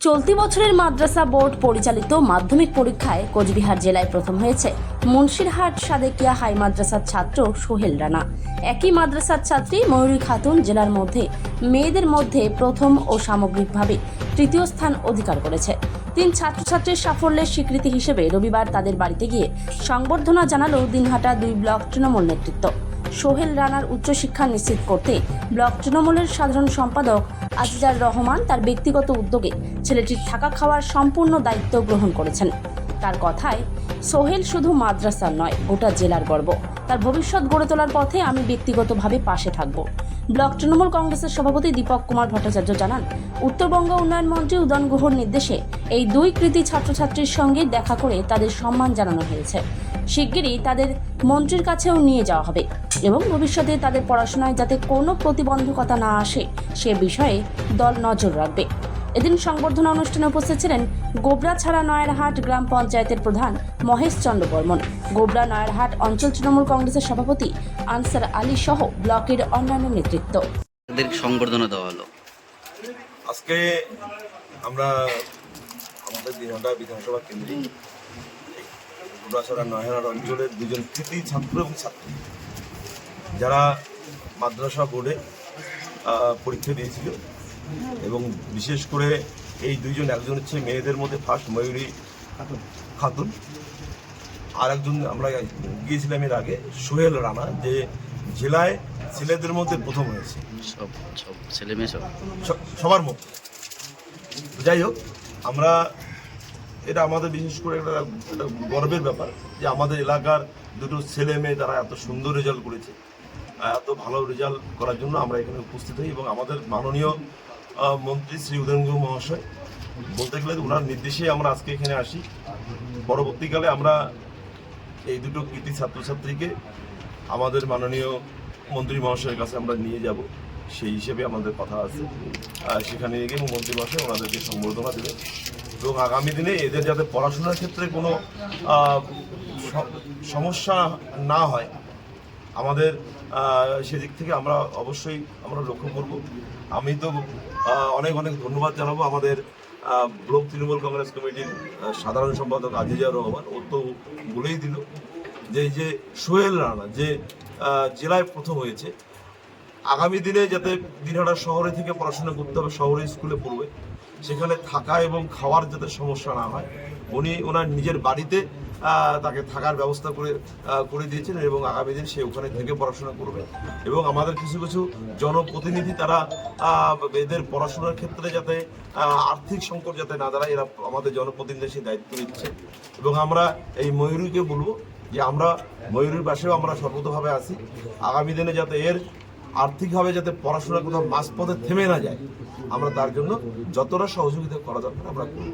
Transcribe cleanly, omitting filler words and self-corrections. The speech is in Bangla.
চলতি বছরের মাদ্রাসা বোর্ড পরিচালিত মাধ্যমিক পরীক্ষায় কোচবিহার জেলায় প্রথম হয়েছে মুন্সিরহাট সাদেকিয়া হাই মাদ্রাসার ছাত্র সোহেল রানা। একই মাদ্রাসার ছাত্রী ময়ূরী খাতুন জেলার মধ্যে মেয়েদের মধ্যে প্রথম ও সামগ্রিকভাবে তৃতীয় স্থান অধিকার করেছে। তিন ছাত্রছাত্রীর সাফল্যের স্বীকৃতি হিসেবে রবিবার তাদের বাড়িতে গিয়ে সংবর্ধনা জানালো দিনহাটা 2 ব্লক তৃণমূল নেতৃত্ব। সোহেল রানার উচ্চশিক্ষা নিশ্চিত করতে ব্লক তৃণমূলের সাধারণ সম্পাদক আজিজার রহমান তার ব্যক্তিগত উদ্যোগে ছেলেটির থাকা খাওয়ার সম্পূর্ণ দায়িত্ব গ্রহণ করেছেন। তার কথায়, সোহেল শুধু মাদ্রাসার নয়, গোটা জেলার গর্ব। তার ভবিষ্যৎ গড়ে তোলার পথে আমি ব্যক্তিগতভাবে পাশে থাকব। ব্লক তৃণমূল কংগ্রেসের সভাপতি দীপক কুমার ভট্টাচার্য জানান, উত্তরবঙ্গ উন্নয়ন মন্ত্রী উদয়ন গুহর নির্দেশে এই দুই কৃতী ছাত্রছাত্রীর সঙ্গে দেখা করে তাদের সম্মান জানানো হয়েছে। শিগগিরই তাদের মন্ত্রীর কাছেও নিয়ে যাওয়া হবে এবং ভবিষ্যতে তাদের পড়াশোনায় যাতে কোনো প্রতিবন্ধকতা না আসে সে বিষয়ে দল নজর রাখবে। এদিন সংবর্ধনা অনুষ্ঠানে উপস্থিত ছিলেন গোবরাছড়া নয়ারহাট গ্রাম পঞ্চায়েতের প্রধান মহেশ চন্দ্র বর্মন, গোবরা নয়ারহাট অঞ্চল তৃণমূল কংগ্রেসের সভাপতি আনসার আলী সহ ব্লকের অন্যান্য নেতৃত্ব। তাদের সংবর্ধনা দেওয়া হলো। আজকে আমরা আমাদের দিনহাটা বিধানসভা কেন্দ্রে গোবরাছড়া নয়ারহাট অঞ্চলের দুজন কৃতী ছাত্র এবং ছাত্রী যারা মাদ্রাসা বোর্ডে পরীক্ষা দিয়েছিল এবং বিশেষ করে এই দুইজন, একজন হচ্ছে মেয়েদের মধ্যে ফার্স্ট ময়ূরী খাতুন, আর একজন আমরা গিয়েছিলাম এর আগে সোহেল রানা, যে জেলায় ছেলেদের মধ্যে প্রথম হয়েছে সব ছেলে মেয়ে সবার মধ্যে। যাই হোক, আমরা এটা আমাদের বিশেষ করে একটা গর্বের ব্যাপার যে আমাদের এলাকার দুটো ছেলে মেয়ে তারা এত সুন্দর রেজাল্ট করেছে। এত ভালো রেজাল্ট করার জন্য আমরা এখানে উপস্থিত হই এবং আমাদের মাননীয় মন্ত্রী শ্রী উদয়ন গুহ মহাশয়, বলতে গেলে ওনার নির্দেশে আমরা আজকে এখানে আসি। পরবর্তীকালে আমরা এই দুটো কৃতী ছাত্রছাত্রীকে আমাদের মাননীয় মন্ত্রী মহাশয়ের কাছে আমরা নিয়ে যাব, সেই হিসেবে আমাদের কথা আছে। সেখানে নিয়ে গিয়ে মন্ত্রী মহাশয় ওনাদেরকে সংবর্ধনা দেবে এবং আগামী দিনে এদের যাতে পড়াশোনার ক্ষেত্রে কোনো সমস্যা না হয় আমাদের সেদিক থেকে আমরা অবশ্যই লক্ষ্য করব। আমি তো অনেক ধন্যবাদ জানাবো আমাদের ব্লক তৃণমূল কংগ্রেস কমিটির সাধারণ সম্পাদক আজিজার রহমান। ও তো বলেই দিল যে এই যে সোহেল রানা যে জেলায় প্রথম হয়েছে, আগামী দিনে যাতে দিনহাটা শহরে থেকে পড়াশোনা করতে হবে, শহরে স্কুলে পড়বে, সেখানে থাকা এবং খাওয়ার যাতে সমস্যা না হয়, উনি ওনার নিজের বাড়িতে তাকে থাকার ব্যবস্থা করে দিয়েছেন এবং আগামী দিন সে ওখানে থেকে পড়াশোনা করবে। এবং আমাদের কিছু জনপ্রতিনিধি তারা এদের পড়াশোনার ক্ষেত্রে যাতে আর্থিক সংকট যাতে না দাঁড়ায়, এরা আমাদের জনপ্রতিনিধি সেই দায়িত্ব নিচ্ছে। এবং আমরা এই ময়ূরীকে বলবো যে আমরা ময়ূরীর পাশেও আমরা সর্বতভাবে আছি। আগামী দিনে যাতে এর আর্থিকভাবে যাতে পড়াশোনা কোথাও মাঝপথে থেমে না যায়, আমরা তার জন্য যতটা সহযোগিতা করা দরকার আমরা করব।